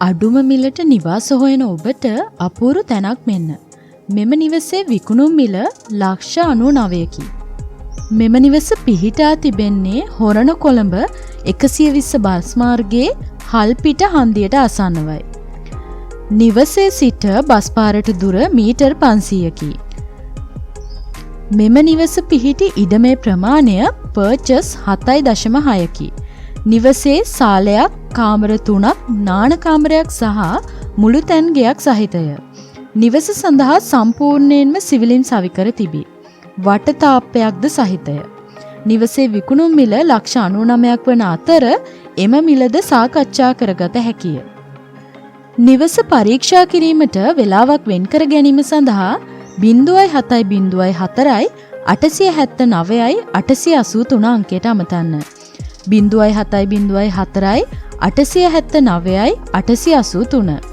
අඩුම මිලට නිවාස හොයන ඔබට අපූරු තැනක් මෙන්න. මෙම නිවසේ විකුණුම් මිල ලක්ෂ 99කි. මෙම නිවස පිහිටා තිබෙන්නේ හොරණ කොළඹ 120 බස් මාර්ගයේ හල්පිට හන්දියට ආසන්නවයි. නිවසේ සිට බස් පාරට දුර මීටර් 500කි. මෙම නිවස පිහිටි ඉඩමේ ප්‍රමාණය පර්චස් 7.6කි. නිවසේ සාලයක්, කාමර 3ක්, නාන කාමරයක් සහ මුළු තැන් ගෙයක් සහිතය. නිවස සඳහා සම්පූර්ණයෙන්ම සිවිලින් සවිකර තිබේ. වටතාප්පයක්ද සහිතය. නිවසේ විකුණුම් මිල ලක්ෂ 99ක් වන අතර එම මිලද සාකච්ඡා කරගත හැකිය. නිවස පරීක්ෂා කිරීමට වේලාවක් වෙන් කර ගැනීම සඳහා 0704යි 879යි 883 අංකයට අමතන්න. 0704යි 879යි 883